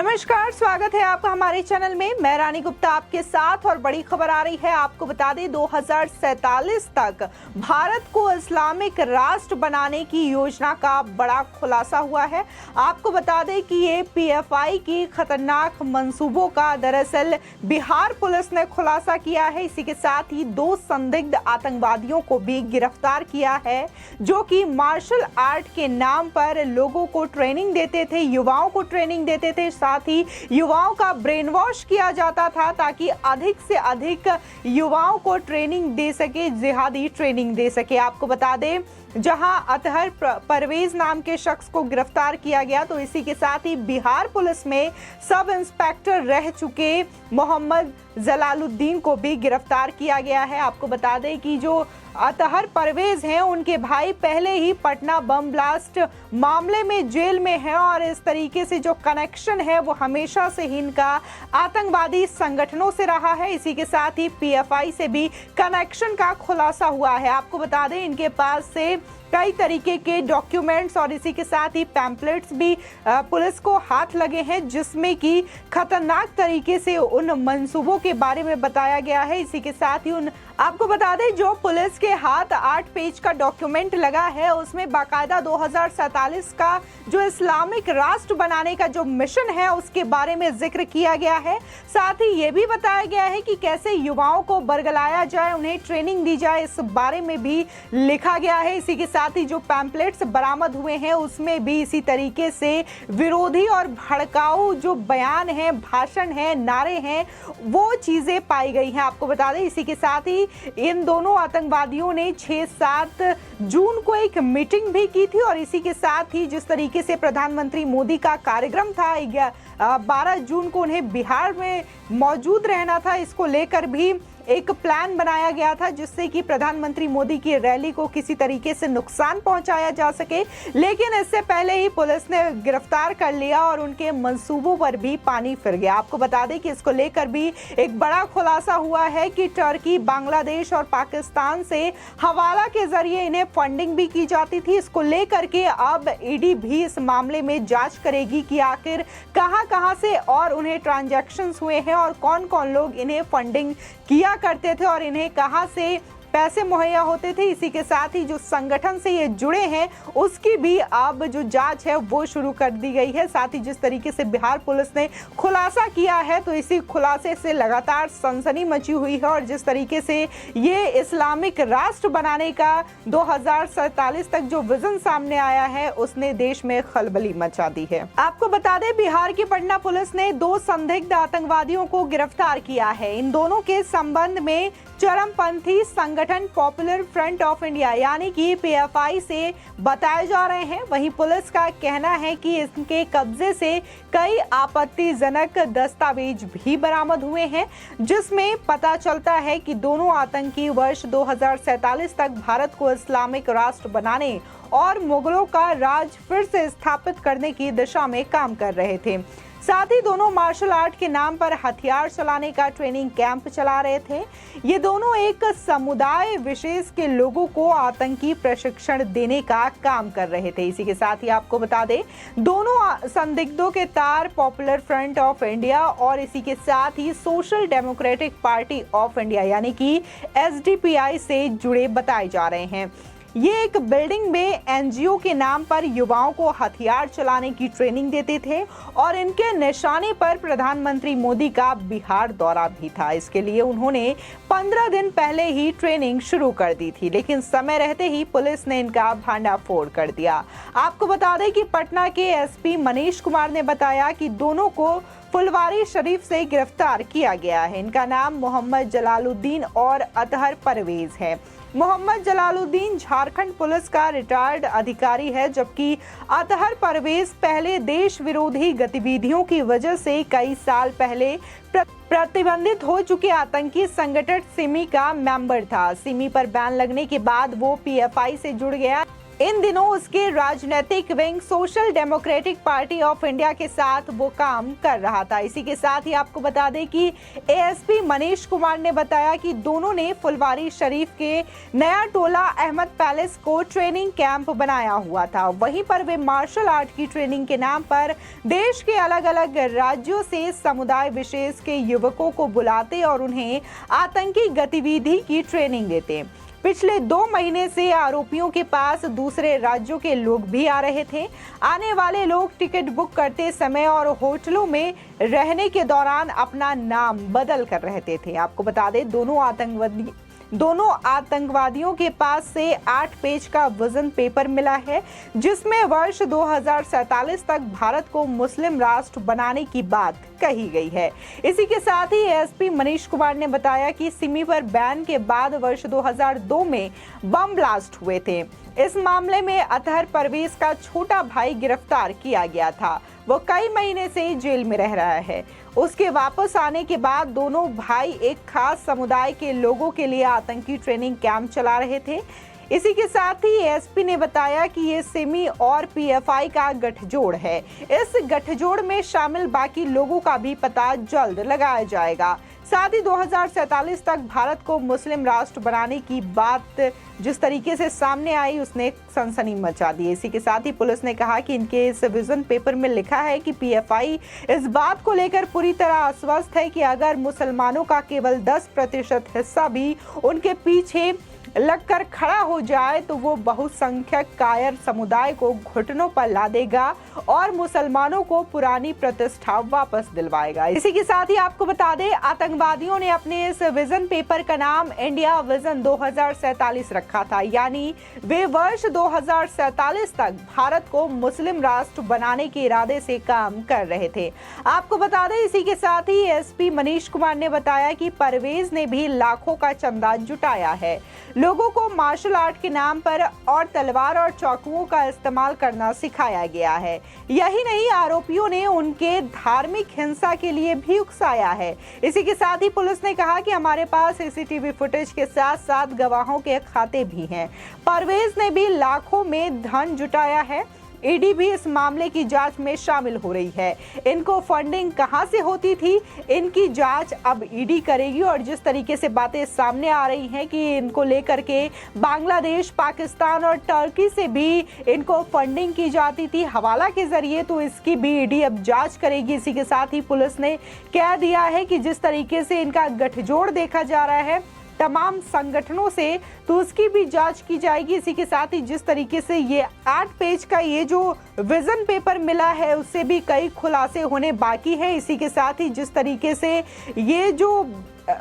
नमस्कार, स्वागत है आपका हमारे चैनल में। मैं रानी गुप्ता आपके साथ और बड़ी खबर आ रही है। आपको बता दें 2047 तक भारत को इस्लामिक राष्ट्र बनाने की योजना का बड़ा खुलासा हुआ है। आपको बता दें कि ये पीएफआई की खतरनाक मंसूबों का दरअसल बिहार पुलिस ने खुलासा किया है। इसी के साथ ही 2 संदिग्ध आतंकवादियों को भी गिरफ्तार किया है, जो कि मार्शल आर्ट के नाम पर लोगों को ट्रेनिंग देते थे, युवाओं को ट्रेनिंग देते थे, साथ ही युवाओं का ब्रेन वॉश किया जाता था ताकि अधिक से अधिक युवाओं को ट्रेनिंग दे सके, जिहादी ट्रेनिंग दे सके। आपको बता दें जहां अतहर परवेज नाम के शख्स को गिरफ्तार किया गया, तो इसी के साथ ही बिहार पुलिस में सब इंस्पेक्टर रह चुके मोहम्मद जलालुद्दीन को भी गिरफ्तार किया गया है। आपको बता दें कि जो अतहर परवेज हैं, उनके भाई पहले ही पटना बम ब्लास्ट मामले में जेल में है और इस तरीके से जो कनेक्शन है वो हमेशा से ही इनका आतंकवादी संगठनों से रहा है। इसी के साथ ही पीएफआई से भी कनेक्शन का खुलासा हुआ है। आपको बता दें इनके पास से कई तरीके के डॉक्यूमेंट्स और इसी के साथ ही पैम्पलेट्स भी पुलिस को हाथ लगे हैं, जिसमें कि खतरनाक तरीके से उन मंसूबों के बारे में बताया गया है। इसी के साथ ही आपको बता दें जो पुलिस के हाथ 8 पेज का डॉक्यूमेंट लगा है, उसमें बाकायदा 2047 का जो इस्लामिक राष्ट्र बनाने का जो मिशन है उसके बारे में जिक्र किया गया है। साथ ही ये भी बताया गया है कि कैसे युवाओं को बरगलाया जाए, उन्हें ट्रेनिंग दी जाए, इस बारे में भी लिखा गया है। इसी के साथ ही जो पैम्पलेट्स बरामद हुए हैं उसमें भी इसी तरीके से विरोधी और भड़काऊ जो बयान है, भाषण है, नारे हैं, वो चीजें पाई गई हैं। आपको बता दें इसी के साथ ही इन दोनों आतंकवादियों ने 6-7 जून को एक मीटिंग भी की थी और इसी के साथ ही जिस तरीके से प्रधानमंत्री मोदी का कार्यक्रम था 12 जून को उन्हें बिहार में मौजूद रहना था, इसको लेकर भी एक प्लान बनाया गया था जिससे कि प्रधानमंत्री मोदी की रैली को किसी तरीके से नुकसान पहुंचाया जा सके। लेकिन इससे पहले ही पुलिस ने गिरफ्तार कर लिया और उनके मंसूबों पर भी पानी फिर गया। आपको बता दें कि इसको लेकर भी एक बड़ा खुलासा हुआ है कि टर्की, बांग्लादेश और पाकिस्तान से हवाला के जरिए इन्हें फंडिंग भी की जाती थी। इसको लेकर के अब ईडी भी इस मामले में जांच करेगी कि आखिर कहां से और उन्हें ट्रांजैक्शंस हुए हैं और कौन कौन लोग इन्हें फंडिंग किया करते थे और इन्हें कहां से पैसे मुहैया होते थे। इसी के साथ ही जो संगठन से ये जुड़े हैं उसकी भी अब जो जांच है वो शुरू कर दी गई है। साथ ही जिस तरीके से बिहार पुलिस ने खुलासा किया है तो इसी खुलासे से लगातार सनसनी मची हुई है और जिस तरीके से ये इस्लामिक राष्ट्र बनाने का 2047 तक जो विजन सामने आया है उसने देश में खलबली मचा दी है। आपको बता दें बिहार की पटना पुलिस ने 2 संदिग्ध आतंकवादियों को गिरफ्तार किया है। इन दोनों के संबंध में चरमपंथी संगठन पॉपुलर फ्रंट ऑफ इंडिया यानी कि पीएफआई से बताए जा रहे हैं। वहीं पुलिस का कहना है कि इनके कब्जे से कई आपत्तिजनक दस्तावेज भी बरामद हुए हैं, जिसमें पता चलता है कि दोनों आतंकी वर्ष 2047 तक भारत को इस्लामिक राष्ट्र बनाने और मुगलों का राज फिर से स्थापित करने की दिशा में काम कर रहे थे। साथ ही दोनों मार्शल आर्ट के नाम पर हथियार चलाने का ट्रेनिंग कैंप चला रहे थे। ये दोनों एक समुदाय विशेष के लोगों को आतंकी प्रशिक्षण देने का काम कर रहे थे। इसी के साथ ही आपको बता दें दोनों संदिग्धों के तार पॉपुलर फ्रंट ऑफ इंडिया और इसी के साथ ही social democratic party of India यानी कि एसडीपीआई से जुड़े बताए जा रहे हैं। ये एक बिल्डिंग में एनजीओ के नाम पर युवाओं को हथियार चलाने की ट्रेनिंग देते थे और इनके निशाने पर प्रधानमंत्री मोदी का बिहार दौरा भी था। इसके लिए उन्होंने 15 दिन पहले ही ट्रेनिंग शुरू कर दी थी, लेकिन समय रहते ही पुलिस ने इनका भांडाफोड़ कर दिया। आपको बता दें कि पटना के एसपी मनीष कुमार ने बताया कि दोनों को फुलवारी शरीफ से गिरफ्तार किया गया है। इनका नाम मोहम्मद जलालुद्दीन और अतहर परवेज है। मोहम्मद जलालुद्दीन झारखंड पुलिस का रिटायर्ड अधिकारी है, जबकि अतहर परवेज पहले देश विरोधी गतिविधियों की वजह से कई साल पहले प्रतिबंधित हो चुके आतंकी संगठन सिमी का मेंबर था। सिमी पर बैन लगने के बाद वो पीएफआई से जुड़ गया। इन दिनों उसके राजनीतिक wing social democratic party of India के साथ वो काम कर रहा था। इसी के साथ ही आपको बता दें कि एएसपी मनीष कुमार ने बताया कि दोनों ने फुलवारी शरीफ के नया टोला अहमद पैलेस को ट्रेनिंग कैंप बनाया हुआ था। वहीं पर वे मार्शल आर्ट की ट्रेनिंग के नाम पर देश के अलग अलग राज्यों से समुदाय विशेष के युवकों को बुलाते और उन्हें आतंकी गतिविधि की ट्रेनिंग देते। पिछले 2 महीने से आरोपियों के पास दूसरे राज्यों के लोग भी आ रहे थे। आने वाले लोग टिकट बुक करते समय और होटलों में रहने के दौरान अपना नाम बदल कर रहते थे। आपको बता दें दोनों आतंकवादियों के पास से 8 पेज का विजन पेपर मिला है, जिसमें वर्ष 2047 तक भारत को मुस्लिम राष्ट्र बनाने की बात कही गई है। इसी के साथ ही एएसपी मनीष कुमार ने बताया कि सिमी पर बैन के बाद वर्ष 2002 में बम ब्लास्ट हुए थे। इस मामले में अतहर परवेज का छोटा भाई गिरफ्तार किया गया था। वो कई महीने से जेल में रह रहा है। उसके वापस आने के बाद दोनों भाई एक खास समुदाय के लोगों के लिए आतंकी ट्रेनिंग कैंप चला रहे थे। इसी के साथ ही एएसपी ने बताया कि ये सिमी और पीएफआई का गठजोड़ है। इस गठजोड़ में शामिल बाकी लोगों का भी पता जल्द लगाया जाएगा। साथ ही 2047 तक भारत को मुस्लिम राष्ट्र बनाने की बात जिस तरीके से सामने आई, उसने सनसनी मचा दी। इसी के साथ ही पुलिस ने कहा कि इनके इस विजन पेपर में लिखा है कि पीएफआई इस बात को लेकर पूरी तरह आश्वस्त है कि अगर मुसलमानों का केवल 10% हिस्सा भी उनके पीछे लगकर खड़ा हो जाए तो वो बहुसंख्यक कायर समुदाय को घुटनों पर ला देगा और मुसलमानों को पुरानी प्रतिष्ठा वापस दिलवाएगा। इसी के साथ ही आपको बता दें, आतंकवादियों ने अपने इस विजन पेपर का नाम इंडिया विजन 2047 रखा था, यानी वे वर्ष 2047 तक भारत को मुस्लिम राष्ट्र बनाने के इरादे से काम कर रहे थे। आपको बता दें, इसी के साथ ही एएसपी मनीष कुमार ने बताया कि परवेज ने भी लाखों का चंदा जुटाया है। लोगों को मार्शल आर्ट के नाम पर और तलवार और चाकुओं का इस्तेमाल करना सिखाया गया है। यही नहीं, आरोपियों ने उनके धार्मिक हिंसा के लिए भी उकसाया है। इसी के साथ ही पुलिस ने कहा कि हमारे पास सीसीटीवी फुटेज के साथ साथ गवाहों के खाते भी हैं। परवेज ने भी लाखों में धन जुटाया है। ईडी भी इस मामले की जांच में शामिल हो रही है। इनको फंडिंग कहां से होती थी, इनकी जांच अब ईडी करेगी। और जिस तरीके से बातें सामने आ रही हैं कि इनको लेकर के बांग्लादेश, पाकिस्तान और टर्की से भी इनको फंडिंग की जाती थी हवाला के जरिए, तो इसकी भी ईडी अब जांच करेगी। इसी के साथ ही पुलिस ने कह दिया है कि जिस तरीके से इनका गठजोड़ देखा जा रहा है तमाम संगठनों से, तो उसकी भी जांच की जाएगी। इसी के साथ ही जिस तरीके से ये 8 पेज का ये जो विजन पेपर मिला है, उससे भी कई खुलासे होने बाकी है। इसी के साथ ही जिस तरीके से ये जो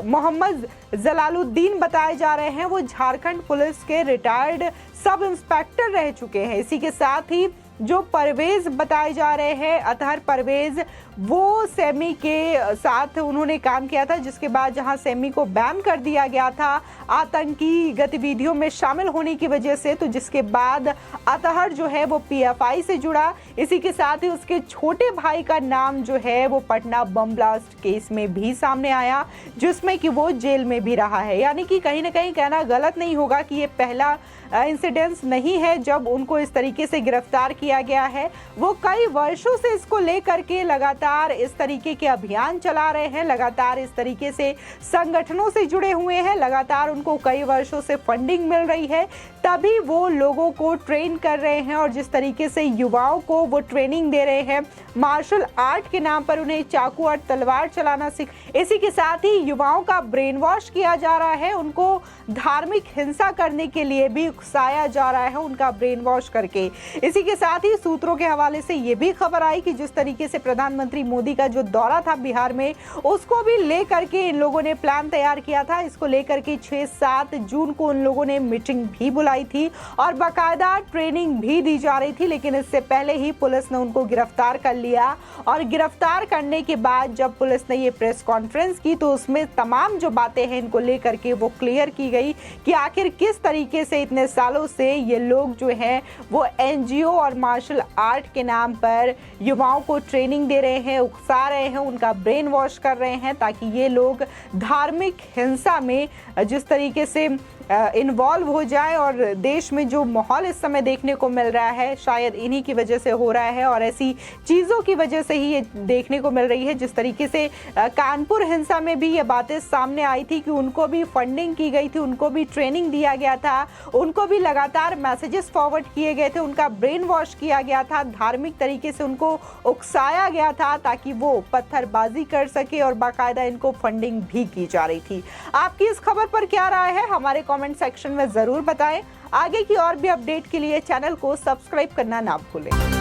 मोहम्मद जलालुद्दीन बताए जा रहे हैं, वो झारखंड पुलिस के रिटायर्ड सब इंस्पेक्टर रह चुके हैं। इसी के साथ ही जो परवेज बताए जा रहे हैं, अतहर परवेज, वो सेमी के साथ उन्होंने काम किया था, जिसके बाद जहां सेमी को बैन कर दिया गया था आतंकी गतिविधियों में शामिल होने की वजह से, तो जिसके बाद अतहर जो है वो पीएफआई से जुड़ा। इसी के साथ ही उसके छोटे भाई का नाम जो है वो पटना बम ब्लास्ट केस में भी सामने आया, जिसमें कि वो जेल में भी रहा है। यानी कि कहीं ना कहीं कहना गलत नहीं होगा कि ये पहला इंसिडेंस नहीं है जब उनको इस तरीके से गिरफ्तार किया गया है। वो कई वर्षों से इसको लेकर के लगातार इस तरीके के अभियान चला रहे हैं, लगातार इस तरीके से संगठनों से जुड़े हुए हैं, लगातार उनको कई वर्षों से फंडिंग मिल रही है, तभी वो लोगों को ट्रेन कर रहे हैं। और जिस तरीके से युवाओं को वो ट्रेनिंग दे रहे हैं, मार्शल आर्ट के नाम पर उन्हें चाकू और तलवार चलाना इसी के साथ ही युवाओं का ब्रेन वॉश किया जा रहा है, उनको धार्मिक हिंसा करने के लिए भी उकसाया जा रहा है, उनका ब्रेन वॉश करके। इसी के साथ ही सूत्रों के हवाले से ये भी खबर आई कि जिस तरीके से प्रधानमंत्री मोदी का जो दौरा था बिहार में, उसको भी लेकर के इन लोगों ने प्लान तैयार किया था। इसको लेकर के 6-7 जून को उन लोगों ने मीटिंग भी बुलाई थी और बाकायदा ट्रेनिंग भी दी जा रही थी, लेकिन इससे पहले ही पुलिस ने उनको गिरफ्तार कर लिया। और गिरफ्तार करने के बाद जब पुलिस ने ये प्रेस कॉन्फ्रेंस की, तो उसमें तमाम जो बातें हैं इनको लेकर के वो क्लियर की गई कि आखिर किस तरीके से इतने सालों से ये लोग जो हैं वो एनजीओ और मार्शल आर्ट के नाम पर युवाओं को ट्रेनिंग दे रहे हैं, उकसा रहे हैं, उनका ब्रेन वॉश कर रहे हैं, ताकि ये लोग धार्मिक हिंसा में जिस तरीके से इन्वॉल्व हो जाए। और देश में जो माहौल इस समय देखने को मिल रहा है शायद इन्हीं की वजह से हो रहा है और ऐसी चीज़ों की वजह से ही ये देखने को मिल रही है। जिस तरीके से कानपुर हिंसा में भी ये बातें सामने आई थी कि उनको भी फंडिंग की गई थी, उनको भी ट्रेनिंग दिया गया था, उनको भी लगातार मैसेजेस फॉरवर्ड किए गए थे, उनका ब्रेन वॉश किया गया था, धार्मिक तरीके से उनको उकसाया गया था ताकि वो पत्थरबाजी कर सके और बाकायदा इनको फंडिंग भी की जा रही थी। आपकी इस खबर पर क्या राय है हमारे कमेंट सेक्शन में जरूर बताएं। आगे की और भी अपडेट के लिए चैनल को सब्सक्राइब करना ना भूलें।